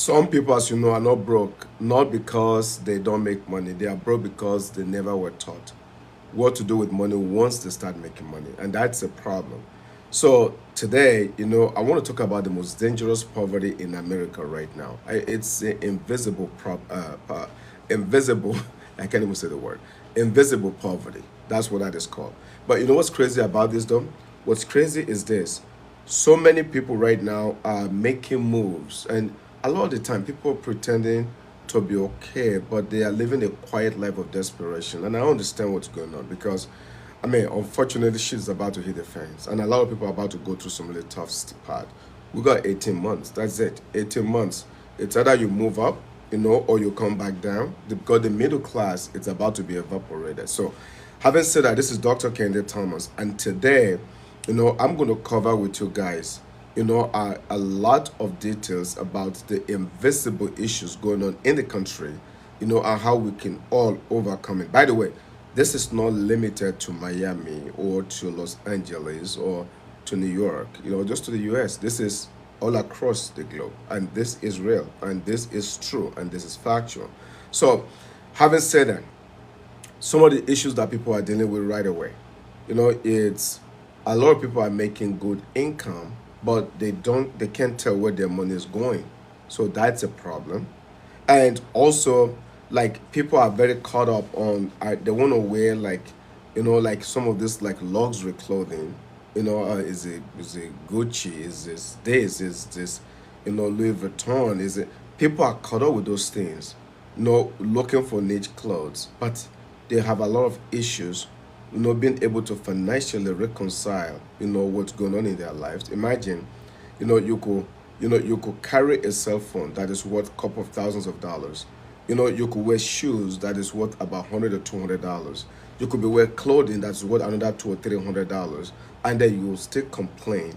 Some people, as you know, are not broke, not because they don't make money. They are broke because they never were taught what to do with money once they start making money. And that's a problem. So today, I want to talk about the most dangerous poverty in America right now. It's the invisible, I can't even say the word, invisible poverty. That's what that is called. But you know what's crazy about this though? What's crazy is this. So many people right now are making moves, and a lot of the time people are pretending to be okay, but they are living a quiet life of desperation. And I understand what's going on because, I mean, unfortunately, shit's about to hit the fans, and a lot of people are about to go through some really tough part. We got 18 months. That's it. 18 months. It's either you move up, or you come back down. Because the middle class, it's about to be evaporated. So, having said that, this is Dr. Kendi Thomas, and today, I'm going to cover with you guys, a lot of details about the invisible issues going on in the country, and how we can all overcome it. By the way, this is not limited to Miami or to Los Angeles or to New York, just to the US. This is all across the globe, and this is real, and this is true, and this is factual. So, having said that, some of the issues that people are dealing with right away. It's a lot of people are making good income, but they can't tell where their money is going. So that's a problem. And also, like people are very caught up on they want to wear like some of this like luxury clothing. Is it Gucci? Is this Louis Vuitton? Is it people are caught up with those things, looking for niche clothes, but they have a lot of issues, being able to financially reconcile, what's going on in their lives. Imagine, you could carry a cell phone that is worth a couple of thousands of dollars. You could wear shoes that is worth about $100 or $200. You could be wearing clothing that's worth another $200 or $300, and then you will still complain,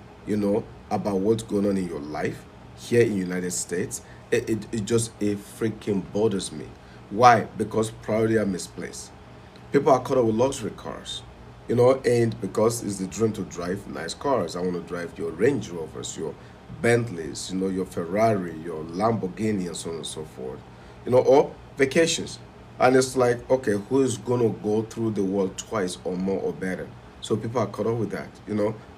about what's going on in your life here in the United States. It just it freaking bothers me. Why? Because priority are misplaced. People are caught up with luxury cars, and because it's the dream to drive nice cars. I want to drive your Range Rovers, your Bentleys, your Ferrari, your Lamborghini, and so on and so forth, or vacations. And it's like, okay, who is going to go through the world twice or more or better? So people are caught up with that,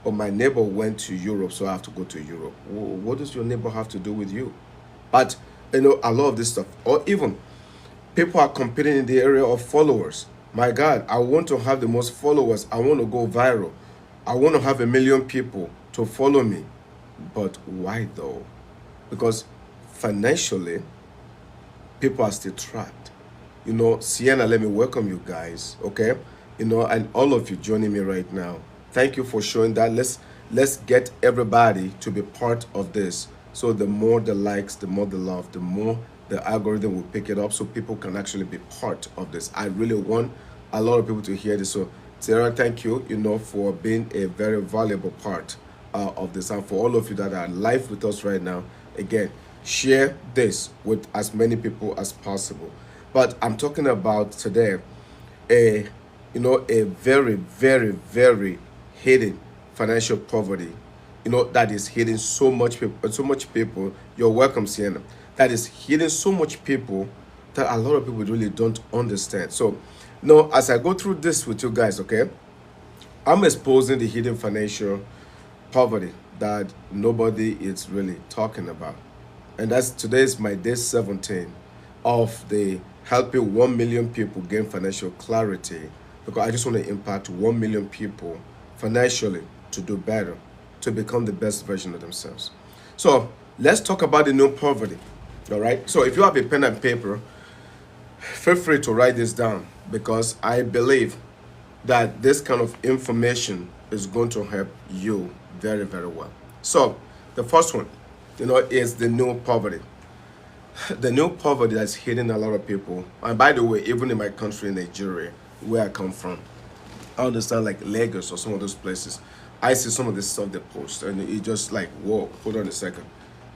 Or my neighbor went to Europe, so I have to go to Europe. What does your neighbor have to do with you? But, a lot of this stuff, or even people are competing in the area of followers. My God, I want to have the most followers. I want to go viral. I want to have 1 million people to follow me. But why though? Because financially, people are still trapped. Sienna, let me welcome you guys, okay? And all of you joining me right now. Thank you for showing that. Let's get everybody to be part of this. So the more the likes, the more the love, the more the algorithm will pick it up so people can actually be part of this. I really want a lot of people to hear this. So Sarah, thank you, for being a very valuable part of this. And for all of you that are live with us right now, again, share this with as many people as possible. But I'm talking about today a a very, very, very hidden financial poverty, that is hitting so much people. You're welcome, Sienna. That is hitting so much people that a lot of people really don't understand. So, as I go through this with you guys, okay, I'm exposing the hidden financial poverty that nobody is really talking about. And that's today is my day 17 of the helping 1 million people gain financial clarity, because I just want to impact 1 million people financially to do better, to become the best version of themselves. So let's talk about the new poverty. All right. So if you have a pen and paper, feel free to write this down, because I believe that this kind of information is going to help you very, very well. So the first one, is the new poverty. The new poverty that's hitting a lot of people. And by the way, even in my country, Nigeria, where I come from, I understand like Lagos or some of those places, I see some of this stuff they post, and it just like, whoa, hold on a second.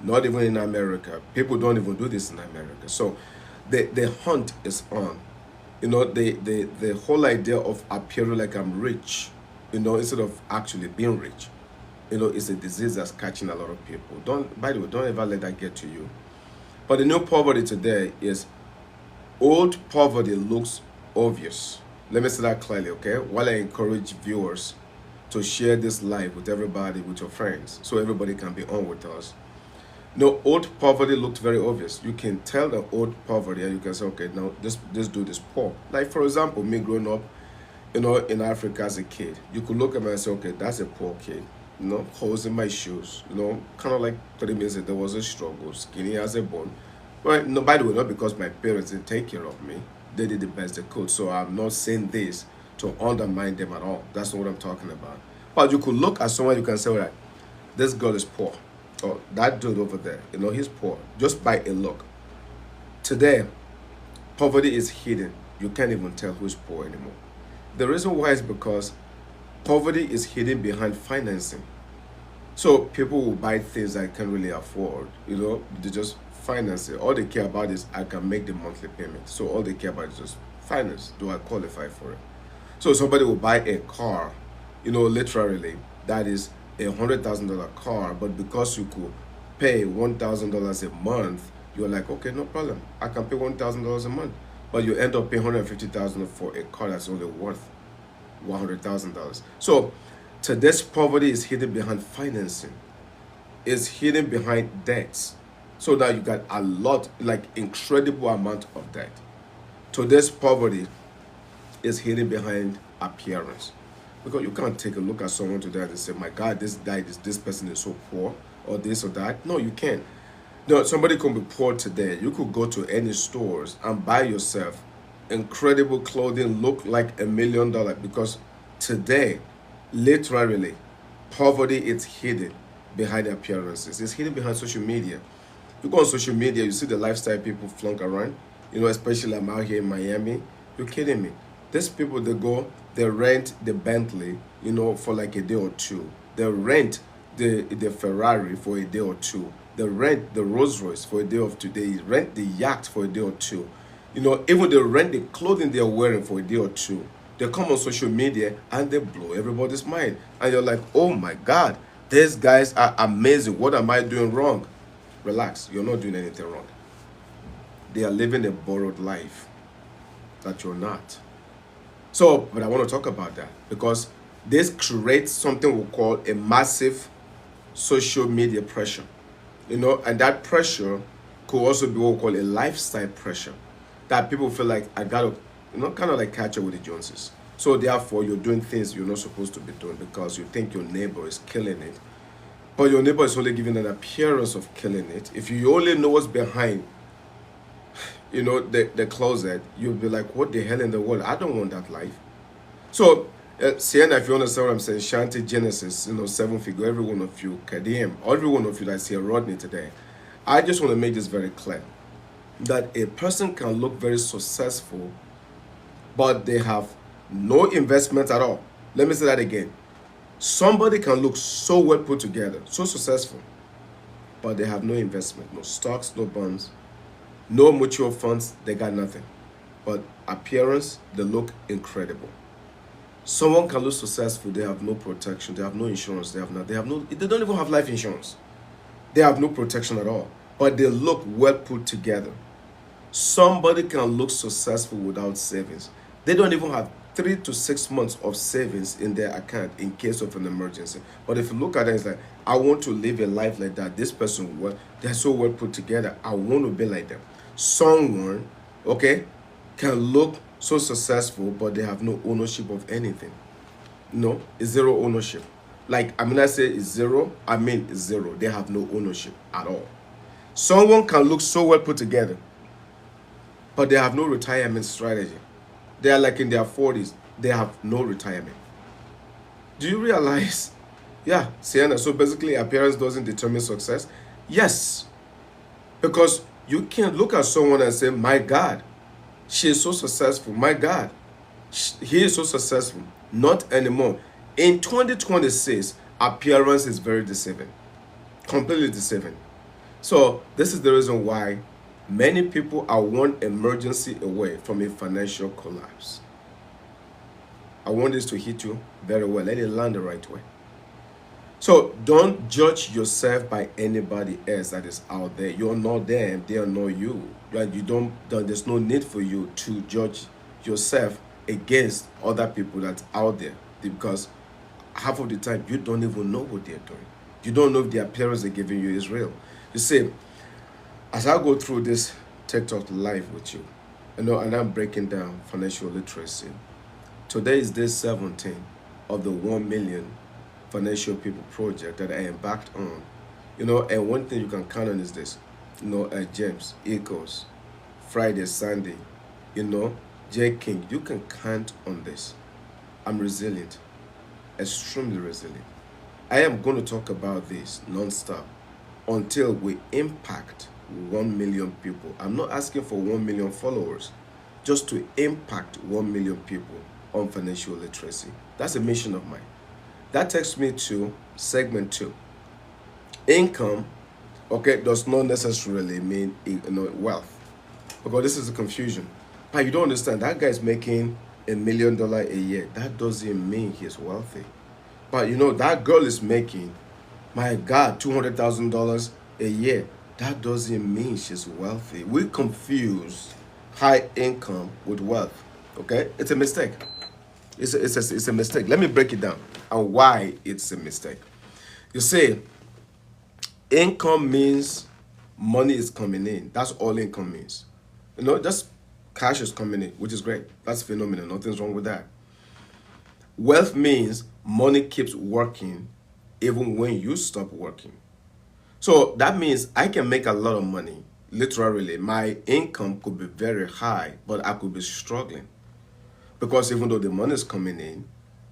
Not even in America. People don't even do this in America. So the hunt is on. The whole idea of appearing like I'm rich, instead of actually being rich, it's a disease that's catching a lot of people. By the way, don't ever let that get to you. But the new poverty today is old poverty looks obvious. Let me say that clearly, okay? While I encourage viewers to share this live with everybody, with your friends, so everybody can be on with us. No, old poverty looked very obvious. You can tell the old poverty, and you can say, okay, now this dude is poor. Like for example, me growing up, in Africa as a kid, you could look at me and say, okay, that's a poor kid. Holes in my shoes. Kind of like 3 minutes ago, there was a struggle, skinny as a bone. But no, by the way, not because my parents didn't take care of me. They did the best they could. So I'm not saying this to undermine them at all. That's not what I'm talking about. But you could look at someone, you can say, all right, this girl is poor. Or that dude over there, he's poor. Just by a look. Today, poverty is hidden. You can't even tell who's poor anymore. The reason why is because poverty is hidden behind financing. So people will buy things I can't really afford. They just finance it. All they care about is I can make the monthly payment. So all they care about is just finance. Do I qualify for it? So somebody will buy a car, literally, that is $100,000 car, but because you could pay $1,000 a month, you're like, okay, no problem. I can pay $1,000 a month. But you end up paying $150,000 for a car that's only worth $100,000. So today's poverty is hidden behind financing. It's hidden behind debts. So now you got a lot, like incredible amount of debt. Today's poverty is hidden behind appearance. Because you can't take a look at someone today and say, my God, this person is so poor, or this or that. No, you can't. No, somebody can be poor today. You could go to any stores and buy yourself incredible clothing, look like $1 million, because today, literally, poverty is hidden behind appearances. It's hidden behind social media. You go on social media, you see the lifestyle people flunk around, especially I'm out here in Miami. You're kidding me. These people, they rent the Bentley, for like a day or two. They rent the Ferrari for a day or two. They rent the Rolls Royce for a day or two. They rent the yacht for a day or two. Even they rent the clothing they're wearing for a day or two. They come on social media and they blow everybody's mind. And you're like, oh my God, these guys are amazing. What am I doing wrong? Relax, you're not doing anything wrong. They are living a borrowed life that you're not. So, but I want to talk about that because this creates something we call a massive social media pressure. And that pressure could also be what we call a lifestyle pressure. That people feel like I gotta, kind of like catch up with the Joneses. So therefore, you're doing things you're not supposed to be doing because you think your neighbor is killing it. But your neighbor is only giving an appearance of killing it. If you only know what's behind, the closet, you'll be like, what the hell in the world? I don't want that life. So, Sienna, if you understand what I'm saying, Shanti, Genesis, 7-figure, every one of you, Kadim, every one of you that's here, Rodney today, I just want to make this very clear. That a person can look very successful, but they have no investment at all. Let me say that again. Somebody can look so well put together, so successful, but they have no investment, no stocks, no bonds, no mutual funds, they got nothing. But appearance, they look incredible. Someone can look successful, they have no protection, they have no insurance, they don't even have life insurance. They have no protection at all, but they look well put together. Somebody can look successful without savings. They don't even have 3 to 6 months of savings in their account in case of an emergency. But if you look at it, it's like, I want to live a life like that. This person, they're so well put together. I want to be like them. Someone, can look so successful, but they have no ownership of anything. No, it's zero ownership. Like, I say it's zero, it's zero. They have no ownership at all. Someone can look so well put together, but they have no retirement strategy. They are like in their 40s. They have no retirement. Do you realize? Yeah, Sienna. So basically, appearance doesn't determine success. Yes. Because you can't look at someone and say, my God, she is so successful. My God, he is so successful. Not anymore. In 2026, appearance is very deceiving. Completely deceiving. So this is the reason why many people are one emergency away from a financial collapse. I want this to hit you very well. Let it land the right way. So don't judge yourself by anybody else that is out there. You're not them, they are not you. Right? You don't. There's no need for you to judge yourself against other people that's out there, because half of the time you don't even know what they're doing. You don't know if the appearance they're giving you is real. You see, as I go through this TikTok live with you, and I'm breaking down financial literacy. Today is day 17 of the 1 million financial people project that I embarked on. And one thing you can count on is this. James, Echoes, Friday, Sunday, you know, J King, you can count on this. I'm resilient, extremely resilient. I am going to talk about this non-stop until we impact 1 million people. I'm not asking for 1 million followers, just to impact 1 million people on financial literacy. That's a mission of mine. That takes me to segment two. Income, okay, does not necessarily mean wealth, because this is a confusion. But you don't understand, that guy is making $1 million a year. That doesn't mean he's wealthy. But that girl is making, my God, $200,000 a year. That doesn't mean she's wealthy. We confuse high income with wealth. Okay, it's a mistake. It's a mistake. Let me break it down and why it's a mistake. You see, income means money is coming in. That's all income means. Just cash is coming in, which is great. That's phenomenal. Nothing's wrong with that. Wealth means money keeps working even when you stop working. So that means I can make a lot of money. Literally, my income could be very high, but I could be struggling. Because even though the money is coming in,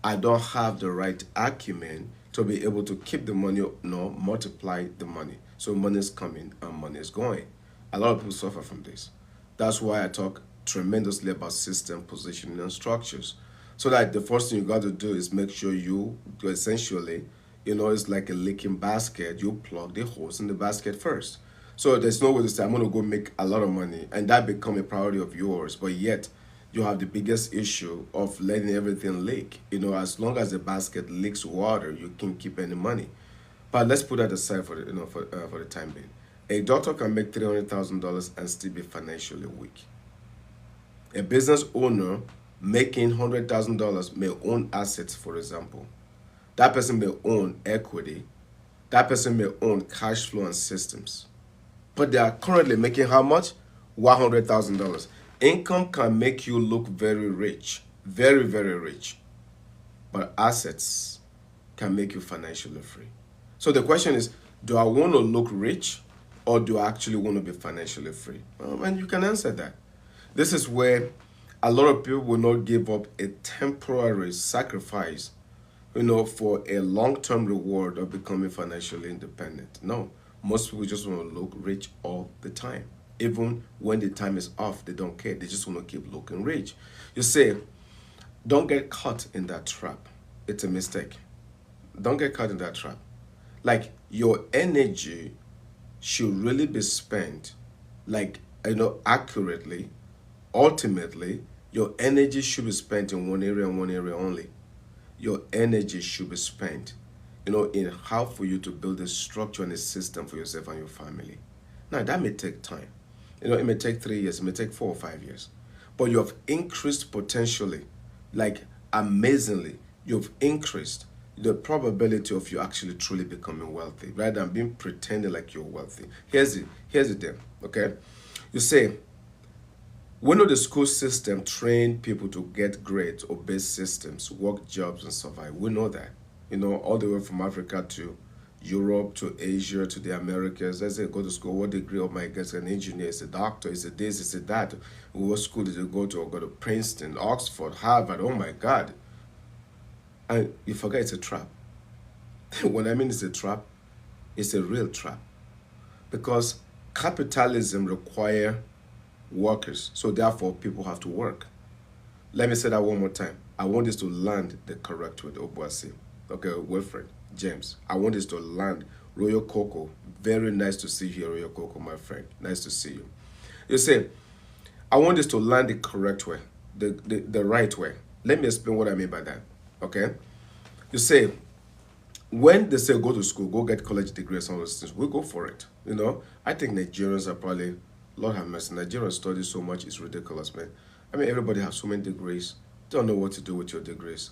I don't have the right acumen to be able to keep the money, multiply the money. So money is coming and money is going. A lot of people suffer from this. That's why I talk tremendously about system, positioning, and structures. So that the first thing you got to do is make sure you essentially, it's like a leaking basket. You plug the holes in the basket first. So there's no way to say, I'm going to go make a lot of money and that become a priority of yours. But yet, you have the biggest issue of letting everything leak. As long as the basket leaks water, you can keep any money. But let's put that aside for the time being. A doctor can make $300,000 and still be financially weak. A business owner making $100,000 may own assets, for example. That person may own equity. That person may own cash flow and systems. But they are currently making how much? $100,000. Income can make you look very rich, very, very rich. But assets can make you financially free. So the question is, do I want to look rich or do I actually want to be financially free? And you can answer that. This is where a lot of people will not give up a temporary sacrifice, for a long-term reward of becoming financially independent. No, most people just want to look rich all the time. Even when the time is off, they don't care. They just want to keep looking rich. You say, don't get caught in that trap. It's a mistake. Don't get caught in that trap. Like, your energy should really be spent, accurately. Ultimately, your energy should be spent in one area and one area only. Your energy should be spent, in how for you to build a structure and a system for yourself and your family. Now, that may take time. It may take 3 years, it may take 4 or 5 years. But you have increased potentially, amazingly, you've increased the probability of you actually truly becoming wealthy, rather than being pretending like you're wealthy. Here's the deal, okay? You say, we know the school system trained people to get grades, obey systems, work jobs, and survive. We know that. All the way from Africa to Europe to Asia to the Americas. Let's say go to school, what degree of my gets an engineer, is a doctor, is a this, is a that. What school did you go to? Or go to Princeton, Oxford, Harvard? Oh my God. And you forget it's a trap. When I mean it's a trap, it's a real trap. Because capitalism requires workers. So therefore, people have to work. Let me say that one more time. I want this to land the correct way, Obuasi. Okay, Wilfred, James. I want this to land. Royal Coco, very nice to see you here, Royal Coco, my friend. Nice to see you. You say, I want this to land the correct way, the right way. Let me explain what I mean by that. Okay? You say, when they say go to school, go get college degrees, all those things, we go for it. I think Nigerians are probably, Lord have mercy, Nigerians study so much, it's ridiculous, man. I mean, everybody has so many degrees, don't know what to do with your degrees.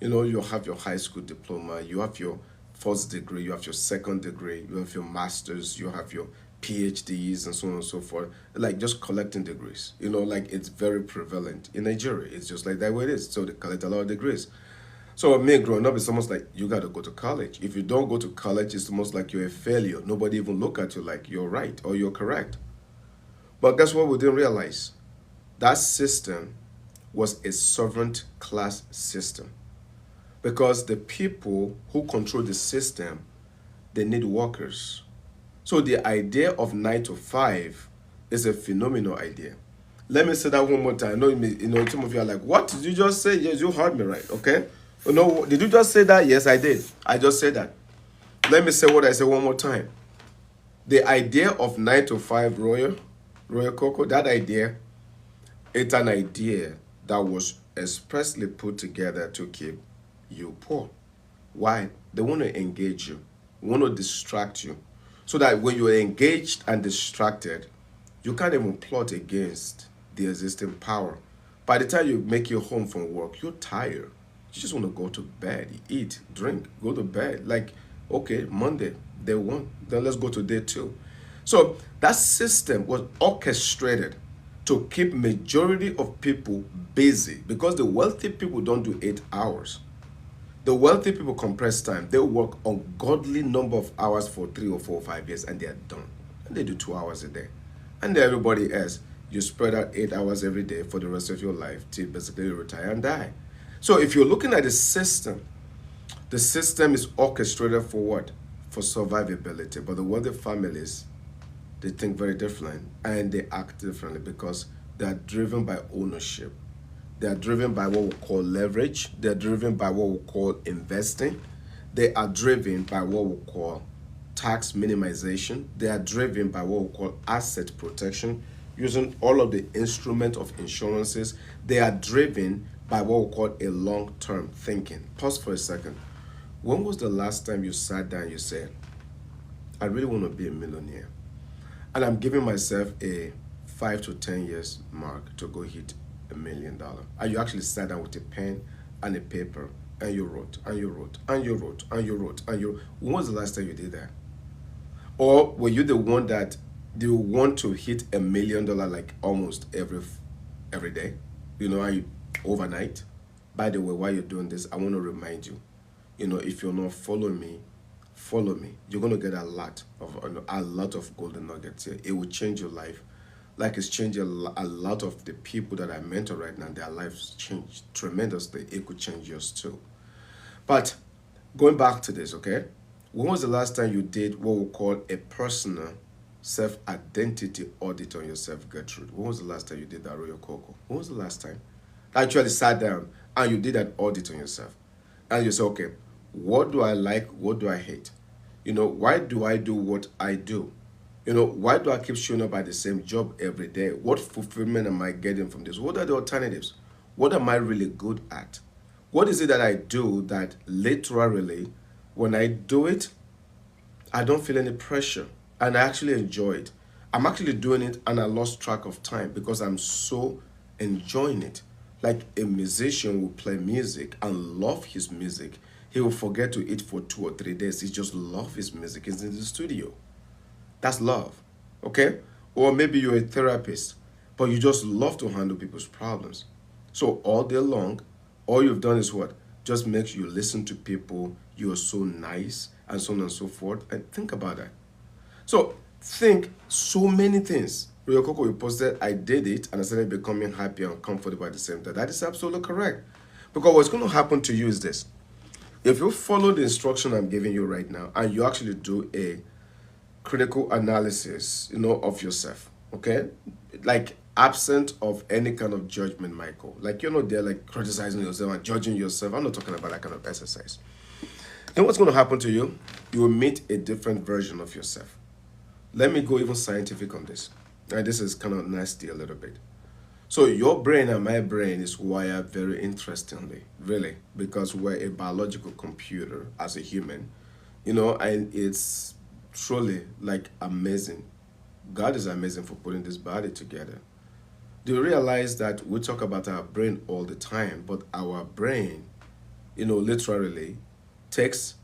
You have your high school diploma, you have your first degree, you have your second degree, you have your masters, you have your PhDs, and so on and so forth. Like just collecting degrees, like it's very prevalent in Nigeria. It's just like that way it is. So they collect a lot of degrees. So me growing up, it's almost like you got to go to college. If you don't go to college, it's almost like you're a failure. Nobody even look at you like you're right or you're correct. But guess what? We didn't realize that system was a servant class system, because the people who control the system, they need workers. So the idea of 9 to 5 is a phenomenal idea. Let me say that one more time. I know, some of you are like, what did you just say? Yes, you heard me right, okay? No, did you just say that? Yes, I did. I just said that. Let me say what I said one more time. The idea of 9 to 5, Royal Coco, that idea, it's an idea that was expressly put together to keep you poor. Why? They want to engage you, want to distract you, so that when you're engaged and distracted, you can't even plot against the existing power. By the time you make your home from work, you're tired. You just want to go to bed, eat, drink, go to bed. Like, okay, Monday, day 1, then let's go to day 2. So that system was orchestrated to keep majority of people busy, because the wealthy people don't do 8 hours. The wealthy people compress time. They work ungodly number of hours for 3 or 4 or 5 years, and they are done. And they do 2 hours a day. And everybody else, you spread out 8 hours every day for the rest of your life till basically you retire and die. So if you're looking at the system is orchestrated for what? For survivability. But the wealthy families, they think very different and they act differently, because they are driven by ownership. They are driven by what we call leverage. They are driven by what we call investing. They are driven by what we call tax minimization. They are driven by what we call asset protection, using all of the instrument of insurances. They are driven by what we call a long-term thinking. Pause for a second. When was the last time you sat down and you said, I really want to be a millionaire, and I'm giving myself a 5 to 10 years mark to go hit $1 million? And you actually sat down with a pen and a paper and you wrote and you wrote and you wrote and you wrote and you. When was the last time you did that? Or were you the one that you want to hit $1 million like almost every day? And you overnight? By the way, while you're doing this, I want to remind you, if you're not following me, follow me. You're going to get a lot of golden nuggets here. It will change your life. Like it's changed a lot of the people that I mentor right now. Their lives changed tremendously. It could change yours too. But going back to this, okay? When was the last time you did what we call a personal self-identity audit on yourself, Gertrude? When was the last time you did that, Royal Coco? When was the last time? Actually sat down and you did an audit on yourself. And you say, okay, what do I like? What do I hate? Why do I do what I do? Why do I keep showing up at the same job every day? What fulfillment am I getting from this? What are the alternatives? What am I really good at? What is it that I do that literally, when I do it, I don't feel any pressure and I actually enjoy it? I'm actually doing it and I lost track of time because I'm so enjoying it. Like a musician will play music and love his music. He will forget to eat for 2 or 3 days. He just loves his music. He's in the studio. That's love, okay? Or maybe you're a therapist, but you just love to handle people's problems. So all day long, all you've done is what? Just makes you listen to people. You are so nice and so on and so forth. And think about that. So think so many things. Rio Coco, you posted, I did it and I started becoming happy and comfortable at the same time. That is absolutely correct. Because what's going to happen to you is this. If you follow the instruction I'm giving you right now and you actually do a critical analysis, of yourself, okay? Like absent of any kind of judgment, Michael. Like you're not there like criticizing yourself and judging yourself. I'm not talking about that kind of exercise. Then what's going to happen to you? You will meet a different version of yourself. Let me go even scientific on this. And this is kind of nasty a little bit. So your brain and my brain is wired very interestingly, really, because we're a biological computer as a human, and it's truly like amazing. God is amazing for putting this body together. Do you realize that we talk about our brain all the time, but our brain, literally takes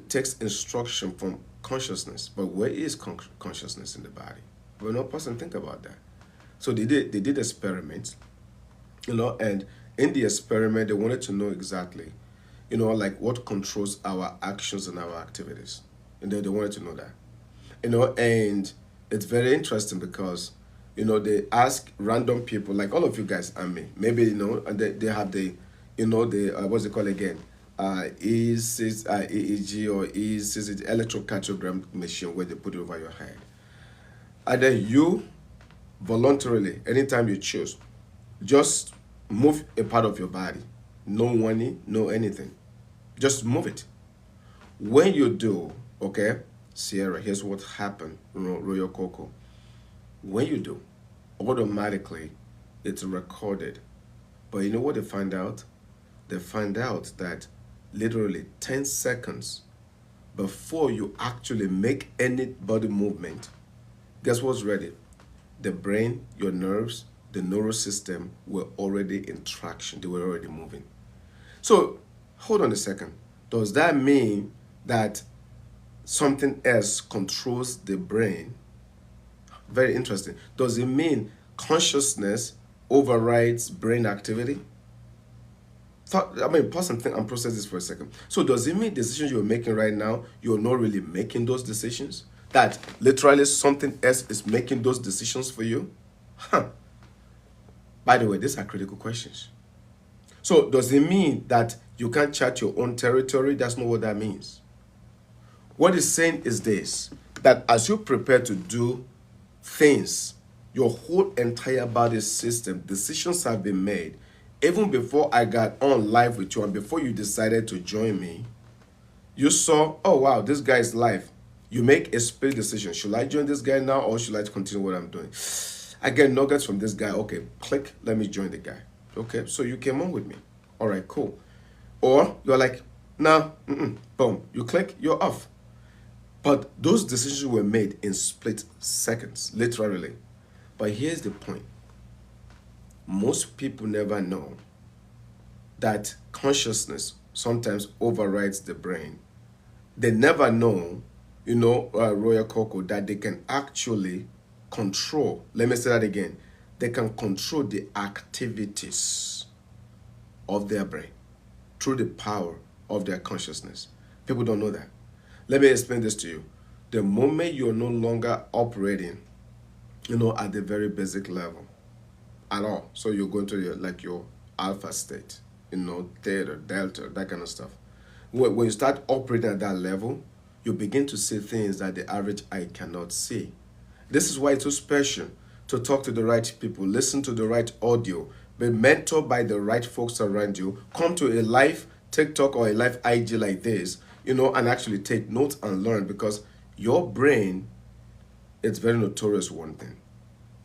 takes instruction from consciousness. But where is consciousness in the body? Well, no person think about that. So they did experiments, and in the experiment they wanted to know exactly, like what controls our actions and our activities, and they wanted to know that, and it's very interesting because they ask random people like all of you guys and me, maybe, and they have the, the what's it called again, EEG or EEC, electrocardiogram machine, where they put it over your head, and then you voluntarily, anytime you choose, just move a part of your body. No warning, no anything. Just move it. When you do, okay, Sierra, here's what happened, Royal Coco. When you do, automatically it's recorded. But you know what they find out? They find out that literally 10 seconds before you actually make any body movement, guess what's ready? The brain, your nerves, the neural system were already in traction. They were already moving. So, hold on a second. Does that mean that something else controls the brain? Very interesting. Does it mean consciousness overrides brain activity? Pause and process this for a second. So does it mean decisions you're making right now, you're not really making those decisions? That literally something else is making those decisions for you? Huh. By the way, these are critical questions. So does it mean that you can't chart your own territory? That's not what that means. What it's saying is this, that as you prepare to do things, your whole entire body system, decisions have been made. Even before I got on live with you and before you decided to join me, you saw, oh wow, this guy is live. You make a split decision. Should I join this guy now or should I continue what I'm doing? I get nuggets from this guy. Okay, click, let me join the guy. Okay, so you came on with me. All right, cool. Or you're like, nah, boom. You click, you're off. But those decisions were made in split seconds, literally. But here's the point. Most people never know that consciousness sometimes overrides the brain. They never know, Royal Coco, that they can actually control, let me say that again, they can control the activities of their brain through the power of their consciousness. People don't know that. Let me explain this to you. The moment you're no longer operating, at the very basic level at all, so you're going to your alpha state, theta, delta, that kind of stuff. When you start operating at that level, you begin to see things that the average eye cannot see. This is why it's so special to talk to the right people, listen to the right audio, be mentored by the right folks around you, come to a live TikTok or a live IG like this, and actually take notes and learn, because your brain, it's very notorious one thing.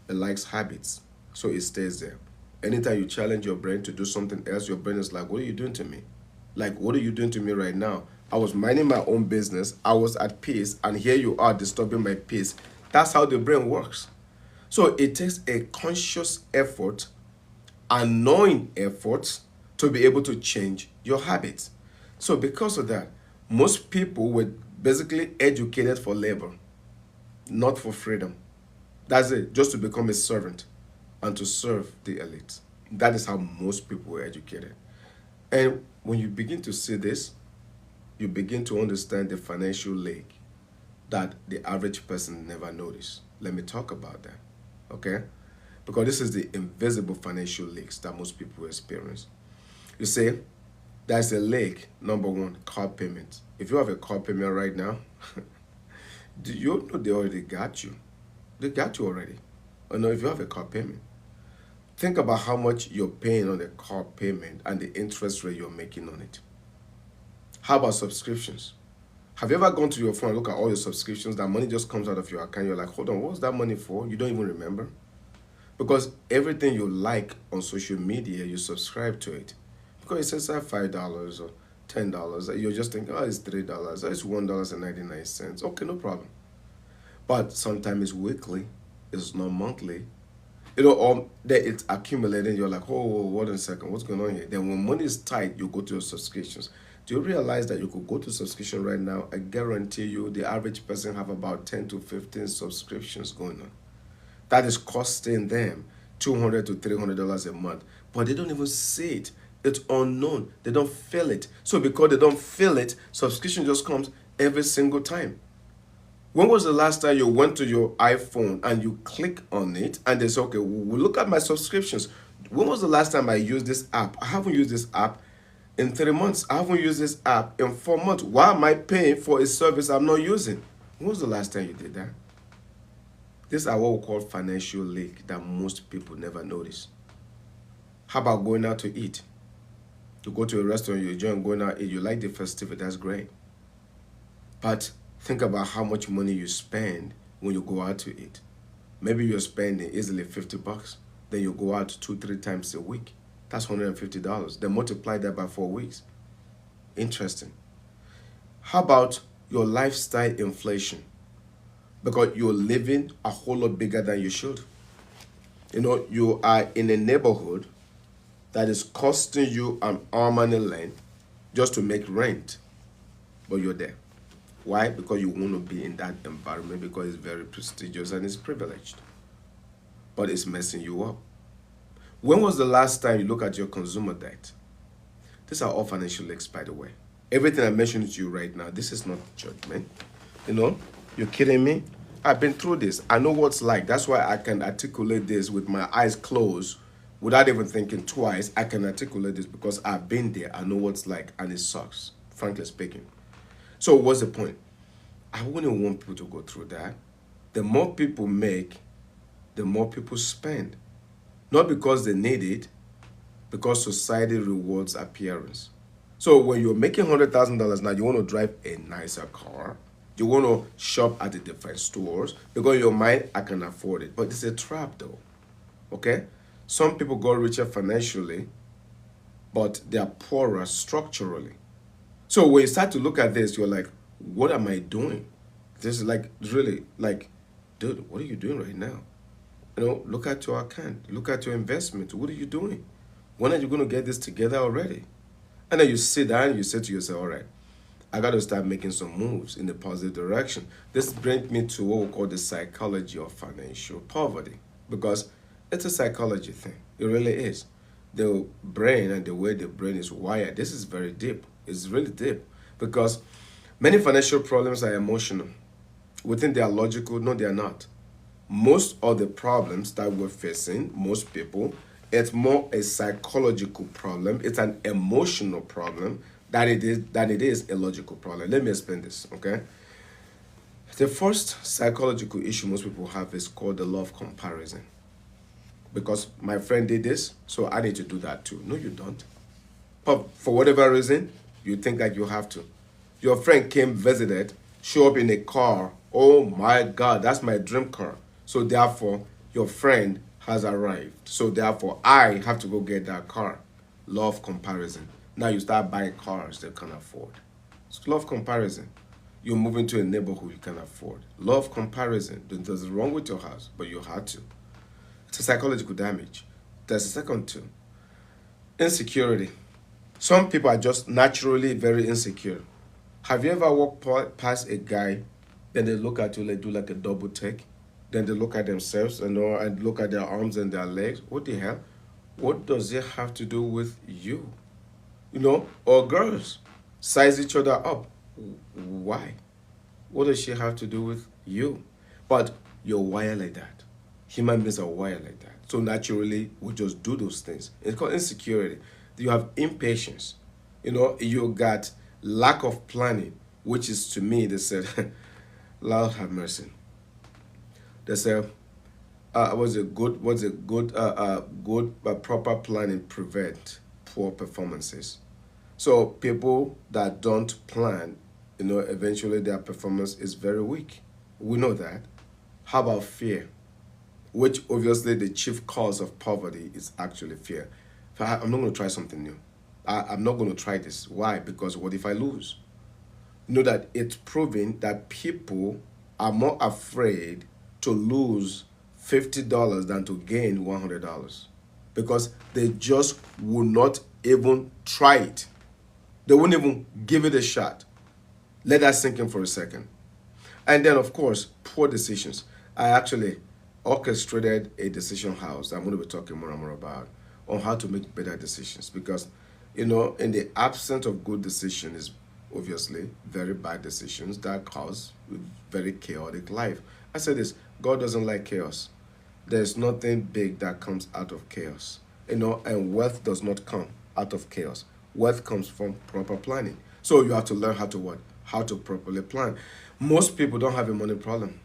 It likes habits, so it stays there. Anytime you challenge your brain to do something else, your brain is like, what are you doing to me? Like, what are you doing to me right now? I was minding my own business, I was at peace, and here you are disturbing my peace. That's how the brain works. So it takes a conscious effort, a knowing effort, to be able to change your habits. So because of that, most people were basically educated for labor, not for freedom. That's it, just to become a servant and to serve the elite. That is how most people were educated. And when you begin to see this, you begin to understand the financial leak that the average person never noticed. Let me talk about that, okay? Because this is the invisible financial leaks that most people experience. You see, there's a leak, number one, car payment. If you have a car payment right now, do you know they already got you? They got you already. Or no, if you have a car payment, think about how much you're paying on the car payment and the interest rate you're making on it. How about subscriptions? Have you ever gone to your phone and look at all your subscriptions? That money just comes out of your account. You're like, hold on, what was that money for? You don't even remember. Because everything you like on social media, you subscribe to it. Because it says that $5 or $10, you're just thinking, oh, it's $3, oh, it's $1.99. Okay, no problem. But sometimes it's weekly, it's not monthly. Or that it's accumulating. You're like, oh, what a second, what's going on here? Then when money is tight, you go to your subscriptions. Do you realize that you could go to subscription right now? I guarantee you, the average person have about 10 to 15 subscriptions going on. That is costing them $200 to $300 a month, but they don't even see it. It's unknown. They don't feel it. So because they don't feel it, subscription just comes every single time. When was the last time you went to your iPhone and you click on it and they say, okay, we'll look at my subscriptions. When was the last time I used this app? I haven't used this app in 3 months. I haven't used this app in 4 months. Why am I paying for a service I'm not using? When was the last time you did that? These are what we call financial leak that most people never notice. How about going out to eat? You go to a restaurant, you enjoy going out, you like the festivity, that's great. But think about how much money you spend when you go out to eat. Maybe you're spending easily $50. Then you go out 2-3 times a week. That's $150. Then multiply that by 4 weeks. Interesting. How about your lifestyle inflation? Because you're living a whole lot bigger than you should. You are in a neighborhood that is costing you an arm and a leg just to make rent, but you're there. Why? Because you want to be in that environment because it's very prestigious and it's privileged. But it's messing you up. When was the last time you look at your consumer debt? These are all financial leaks, by the way. Everything I mentioned to you right now, this is not judgment. You're kidding me? I've been through this. I know what's like. That's why I can articulate this with my eyes closed without even thinking twice. I can articulate this because I've been there. I know what's like, and it sucks, frankly speaking. So what's the point? I wouldn't want people to go through that. The more people make, the more people spend. Not because they need it, because society rewards appearance. So when you're making $100,000 now, you want to drive a nicer car. You want to shop at the different stores because in your mind, I can afford it. But it's a trap though, okay? Some people got richer financially, but they are poorer structurally. So when you start to look at this, you're like, what am I doing? This is like, really, like, dude, what are you doing right now? Look at your account. Look at your investment. What are you doing? When are you going to get this together already? And then you sit down and you say to yourself, all right, I got to start making some moves in the positive direction. This brings me to what we call the psychology of financial poverty, because it's a psychology thing. It really is. The brain and the way the brain is wired, this is very deep. It's really deep because many financial problems are emotional. We think they are logical. No, they are not. Most of the problems that we're facing, most people, it's more a psychological problem. It's an emotional problem than it is a logical problem. Let me explain this, okay? The first psychological issue most people have is called the law of comparison. Because my friend did this, so I need to do that too. No, you don't. But for whatever reason, you think that you have to. Your friend came, visited, show up in a car. Oh my God, that's my dream car. So therefore, your friend has arrived. So therefore, I have to go get that car. Law of comparison. Now you start buying cars they can afford. It's law of comparison. You move into a neighborhood you can afford. Law of comparison. There's nothing wrong with your house, but you had to. It's a psychological damage. There's a second two. Insecurity. Some people are just naturally very insecure. Have you ever walked past a guy, then they look at you, they do like a double take, then they look at themselves and look at their arms and their legs. What the hell? What does it have to do with you? Or girls size each other up. Why? What does she have to do with you? But you're wired like that. Human beings are wired like that. So naturally, we just do those things. It's called insecurity. You have impatience. You got lack of planning, which is, to me, they said, Lord have mercy. They said, proper planning prevent poor performances. So people that don't plan, eventually their performance is very weak. We know that. How about fear? which obviously the chief cause of poverty is actually fear. I'm not going to try something new. I'm not going to try this. Why? Because what if I lose? You know that it's proven that people are more afraid to lose $50 than to gain $100 because they just will not even try it. They won't even give it a shot. Let that sink in for a second. And then, of course, poor decisions. I actually orchestrated a decision house I'm going to be talking more and more about on how to make better decisions because, in the absence of good decisions, obviously very bad decisions that cause very chaotic life. I say this: God doesn't like chaos. There's nothing big that comes out of chaos. And wealth does not come out of chaos. Wealth comes from proper planning. So you have to learn how to what? How to properly plan. Most people don't have a money problem.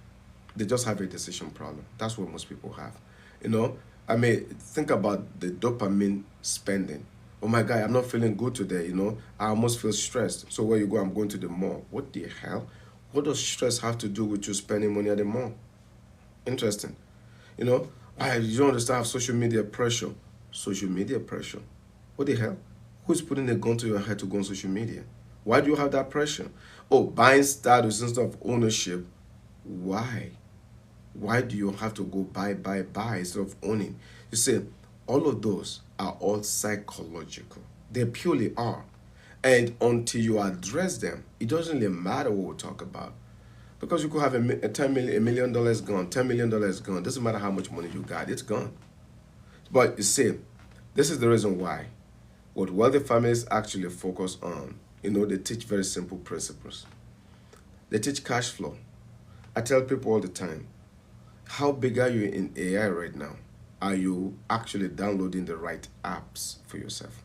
They just have a decision problem. That's what most people have. You know, I mean, think about the dopamine spending. Oh my God, I'm not feeling good today. I almost feel stressed. So where you go, I'm going to the mall. What the hell? What does stress have to do with you spending money at the mall? Interesting. You don't understand social media pressure. Social media pressure. What the hell? Who's putting a gun to your head to go on social media? Why do you have that pressure? Oh, buying status instead of ownership. Why? Why do you have to go buy instead of owning? You see, all of those are all psychological. They purely are. And until you address them, it doesn't really matter what we talk about. Because you could have $1 million gone, $10 million gone. Doesn't matter how much money you got, it's gone. But you see, this is the reason why what wealthy families actually focus on, they teach very simple principles. They teach cash flow. I tell people all the time, how big are you in AI right now? Are you actually downloading the right apps for yourself?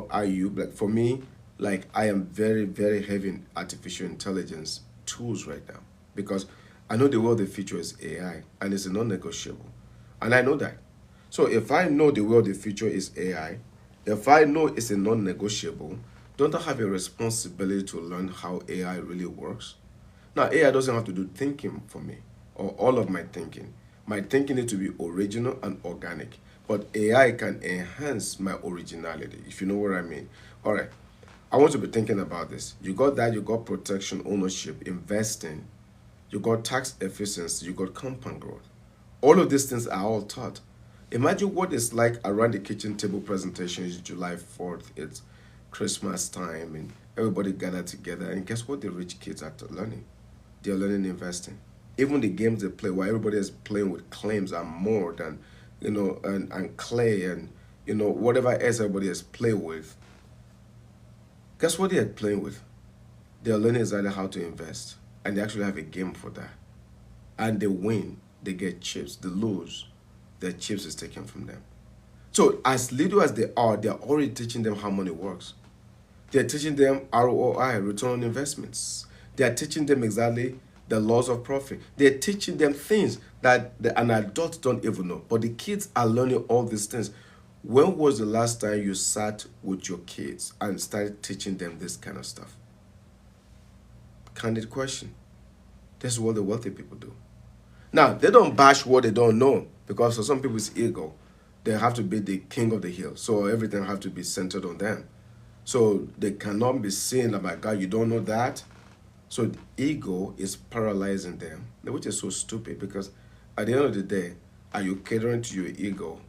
Are you, like for me, like I am very, very heavy in artificial intelligence tools right now because I know the world of the future is AI and it's a non-negotiable. And I know that. So if I know the world of the future is AI, if I know it's a non-negotiable, don't I have a responsibility to learn how AI really works? Now, AI doesn't have to do thinking for me or all of my thinking. My thinking needs to be original and organic. But AI can enhance my originality, if you know what I mean. All right. I want you to be thinking about this. You got that, you got protection, ownership, investing, you got tax efficiency, you got compound growth. All of these things are all taught. Imagine what it's like around the kitchen table presentation. It's July 4th, it's Christmas time, and everybody gathered together. And guess what the rich kids are learning? They're learning investing. Even the games they play, while everybody is playing with claims and more than, and clay and, whatever else everybody is playing with. Guess what they are playing with? They are learning exactly how to invest. And they actually have a game for that. And they win, they get chips. They lose, their chips is taken from them. So as little as they are already teaching them how money works. They're teaching them ROI, return on investments. They're teaching them exactly the laws of profit. They're teaching them things that an adult don't even know. But the kids are learning all these things. When was the last time you sat with your kids and started teaching them this kind of stuff? Candid question. This is what the wealthy people do. Now, they don't bash what they don't know because for some people it's ego. They have to be the king of the hill. So everything have to be centered on them. So they cannot be saying, oh my God, you don't know that? So the ego is paralyzing them, which is so stupid because at the end of the day, are you catering to your ego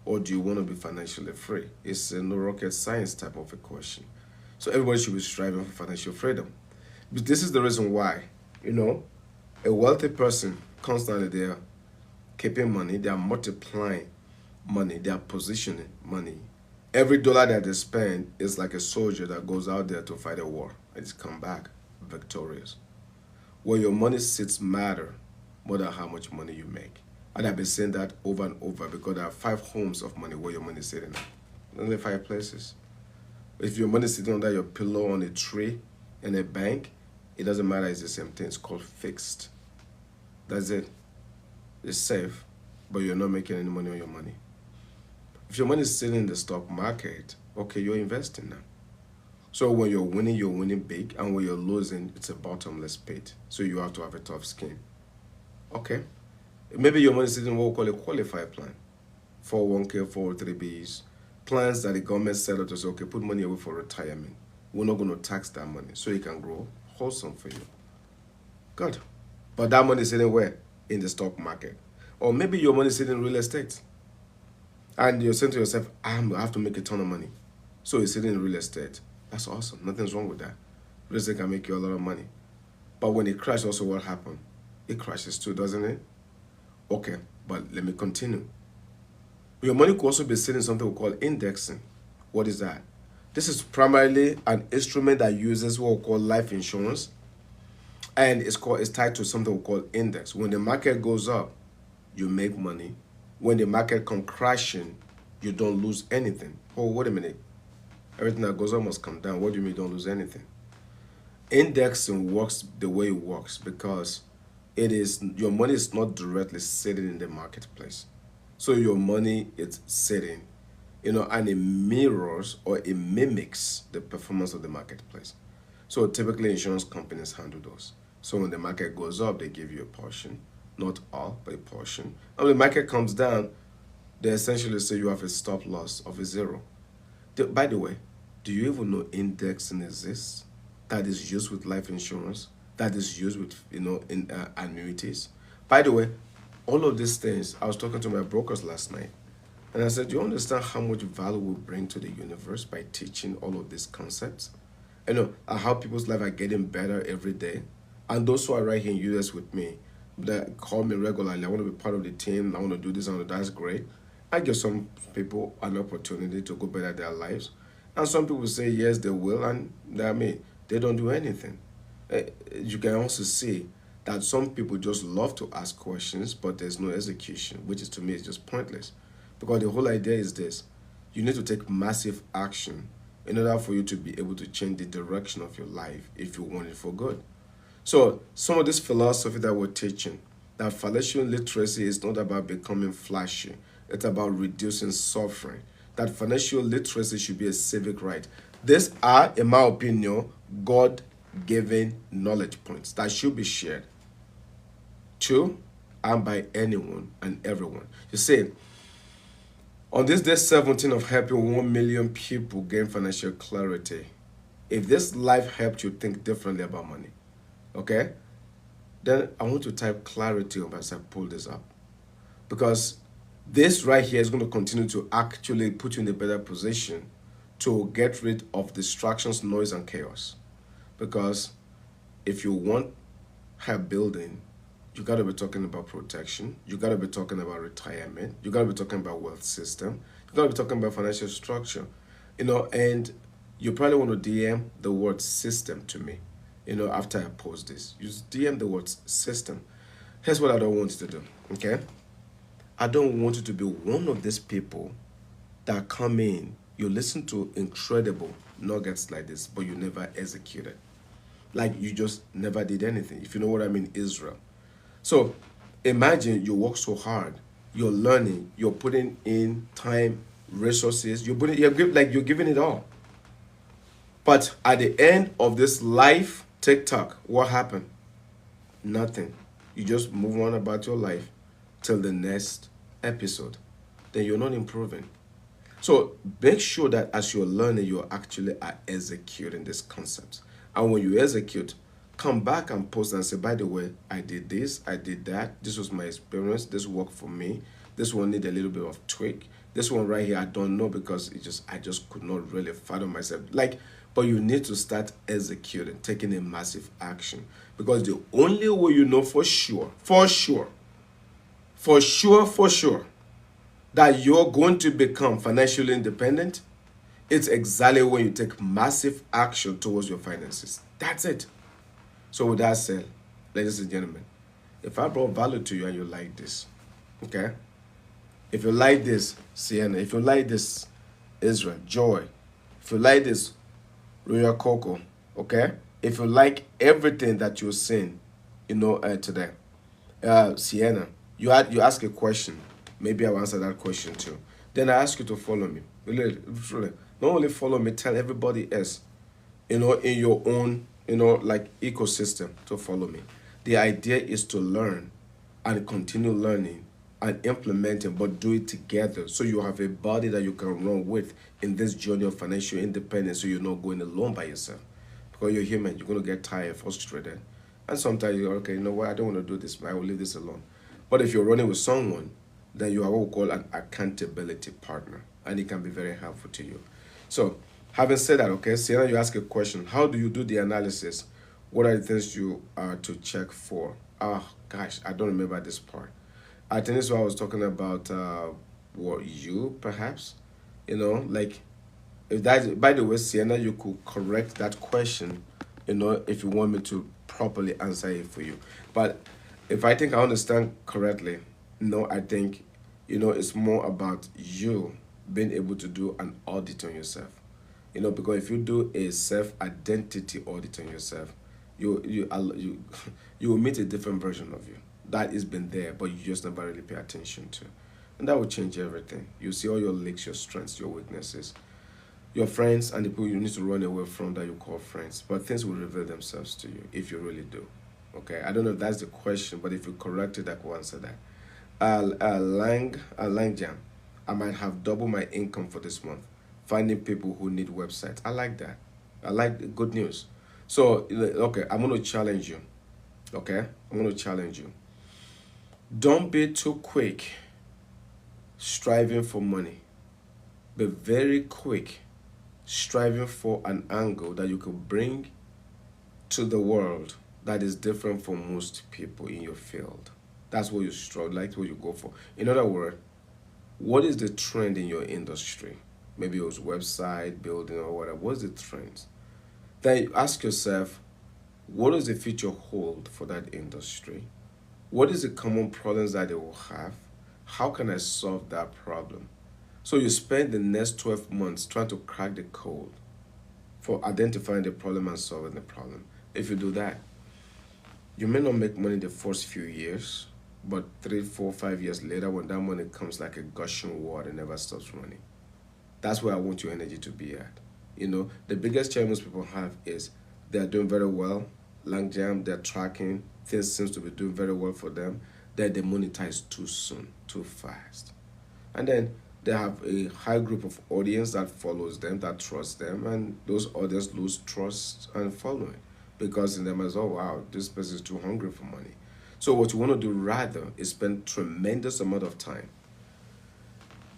or do you want to be financially free? It's a no rocket science type of a question. So everybody should be striving for financial freedom. But this is the reason why, a wealthy person constantly they are keeping money, they are multiplying money, they are positioning money. Every dollar that they spend is like a soldier that goes out there to fight a war and it's come back victorious. Where your money sits matter more than how much money you make. And I've been saying that over and over because there are 5 homes of money where your money is sitting at. Only 5 places. If your money is sitting under your pillow on a tree in a bank, it doesn't matter, it's the same thing. It's called fixed. That's it. It's safe, but you're not making any money on your money. If your money is sitting in the stock market, okay, you're investing now. So when you're winning big, and when you're losing, it's a bottomless pit. So you have to have a tough skin. Okay. Maybe your money is sitting in what we call a qualified plan, 401k, 403bs, plans that the government set up to say, okay, put money away for retirement. We're not going to tax that money so it can grow wholesome for you. Good. But that money is sitting where? In the stock market. Or maybe your money is sitting in real estate. And you're saying to yourself, I have to make a ton of money. So you're sitting in real estate. That's awesome. Nothing's wrong with that. Real estate can make you a lot of money. But when it crashes, also what happened? It crashes too, doesn't it? Okay, but let me continue. Your money could also be sitting in something we call indexing. What is that? This is primarily an instrument that uses what we call life insurance, and it's tied to something we call index. When the market goes up, you make money. When the market comes crashing, you don't lose anything. Oh, wait a minute. Everything that goes up must come down. What do you mean you don't lose anything? Indexing works the way it works because your money is not directly sitting in the marketplace. So your money is sitting, and it mirrors or it mimics the performance of the marketplace. So typically insurance companies handle those. So when the market goes up, they give you a portion, not all, but a portion. And when the market comes down, they essentially say you have a stop loss of a zero. By the way, do you even know indexing exists? That is used with life insurance, that is used with annuities. By the way, all of these things, I was talking to my brokers last night, and I said, do you understand how much value we bring to the universe by teaching all of these concepts? And how people's lives are getting better every day. And those who are right here in US with me, that call me regularly, I want to be part of the team, I want to do this, that's great. I give some people an opportunity to go better their lives. And some people say yes, they will, and they don't do anything. You can also see that some people just love to ask questions, but there's no execution, which is to me is just pointless. Because the whole idea is this: you need to take massive action in order for you to be able to change the direction of your life if you want it for good. So some of this philosophy that we're teaching, that financial literacy is not about becoming flashy, it's about reducing suffering. That financial literacy should be a civic right. These are, in my opinion, God-given knowledge points that should be shared to and by anyone and everyone. You see, on this day 17 of helping 1 million people gain financial clarity, if this life helped you think differently about money, okay, then I want to type clarity on as I pull this up. Because this right here is going to continue to actually put you in a better position to get rid of distractions, noise, and chaos. Because if you want help building, you got to be talking about protection. You got to be talking about retirement. You got to be talking about wealth system. You got to be talking about financial structure. And you probably want to DM the word system to me, after I post this. Use DM the word system. Here's what I don't want you to do, okay? I don't want you to be one of these people that come in, you listen to incredible nuggets like this, but you never executed. Like you just never did anything. If you know what I mean, Israel. So imagine you work so hard, you're learning, you're putting in time, resources, you're giving it all. But at the end of this life TikTok, what happened? Nothing. You just move on about your life till the next episode. Then you're not improving. So make sure that as you're learning, you actually are executing these concepts. And when you execute, come back and post and say, by the way, I did this, I did that. This was my experience. This worked for me. This one need a little bit of tweak. This one right here, I don't know because I just could not really fathom myself. But you need to start executing, taking a massive action. Because the only way you know for sure, that you're going to become financially independent, it's exactly when you take massive action towards your finances. That's it. So with that said, ladies and gentlemen, if I brought value to you and you like this, okay? If you like this, Sienna, if you like this, Israel, Joy, if you like this, Royal Coco, okay? If you like everything that you're seeing, today, Sienna, you ask a question. Maybe I'll answer that question too. Then I ask you to follow me. Really, not only follow me, tell everybody else, in your own, ecosystem to follow me. The idea is to learn and continue learning and implementing, but do it together so you have a body that you can run with in this journey of financial independence, so you're not going alone by yourself. Because you're human, you're going to get tired, frustrated. And sometimes you're okay, you know what, I don't want to do this, I will leave this alone. But if you're running with someone, then you have what we call an accountability partner, and it can be very helpful to you. So, having said that, okay, Sienna, you ask a question. How do you do the analysis? What are the things you are to check for? Oh, gosh, I don't remember this part. I think this is what I was talking about. What you perhaps, like if that. By the way, Sienna, you could correct that question, if you want me to properly answer it for you. But if I think I understand correctly, no, I think, it's more about you being able to do an audit on yourself. Because if you do a self identity audit on yourself, you you will meet a different version of you that has been there, but you just never really pay attention to, and that will change everything. You see all your leaks, your strengths, your weaknesses, your friends, and the people you need to run away from that you call friends. But things will reveal themselves to you if you really do. Okay, I don't know if that's the question, but if you correct it, I could answer that. Lang Jam. I might have double my income for this month. Finding people who need websites. I like that. I like the good news. So, okay, I'm going to challenge you. Okay, I'm going to challenge you. Don't be too quick striving for money. Be very quick striving for an angle that you could bring to the world that is different from most people in your field. That's what you strive, like what you go for. In other words, what is the trend in your industry? Maybe it was website building or whatever. What's the trend? Then you ask yourself, what does the future hold for that industry? What is the common problems that they will have? How can I solve that problem? So you spend the next 12 months trying to crack the code for identifying the problem and solving the problem. If you do that, you may not make money the first few years, but 3, 4, 5 years later, when that money comes like a gushing water, it never stops running. That's where I want your energy to be at. The biggest challenge most people have is they're doing very well, long jam, they're tracking, things seems to be doing very well for them, then they monetize too soon, too fast. And then they have a high group of audience that follows them, that trusts them, and those audience lose trust and following because in them as, oh wow, this person is too hungry for money. So what you want to do rather is spend tremendous amount of time,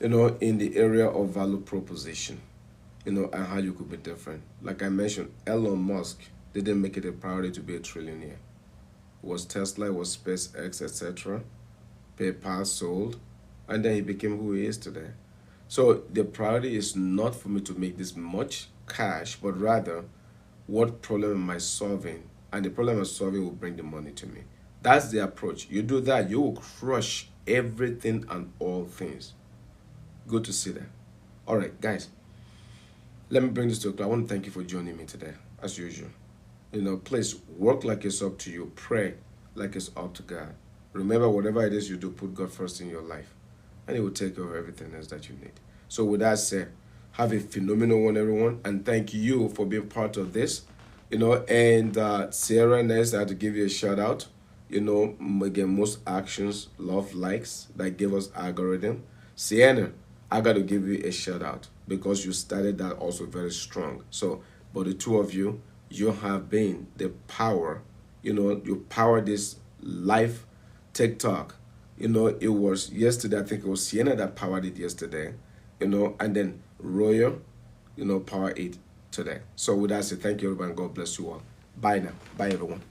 in the area of value proposition, and how you could be different. Like I mentioned, Elon Musk didn't make it a priority to be a trillionaire. It was Tesla, it was SpaceX, etc. PayPal sold, and then he became who he is today. So the priority is not for me to make this much cash, but rather, what problem am I solving? And the problem I'm solving will bring the money to me. That's the approach. You do that, you will crush everything and all things. Good to see that. All right, guys, let me bring this to a close. I want to thank you for joining me today, as usual. Please work like it's up to you. Pray like it's up to God. Remember, whatever it is you do, put God first in your life, and He will take care of everything else that you need. So with that said, have a phenomenal one, everyone, and thank you for being part of this. And Sierra, next, I have to give you a shout out. Again, most actions love likes that give us algorithm. Sienna, I got to give you a shout out because you started that also very strong. So, but the two of you, you have been the power. You power this life TikTok. It was yesterday, I think it was Sienna that powered it yesterday, and then Royal, power it today. So with that, I say thank you, everyone. God bless you all. Bye now. Bye, everyone.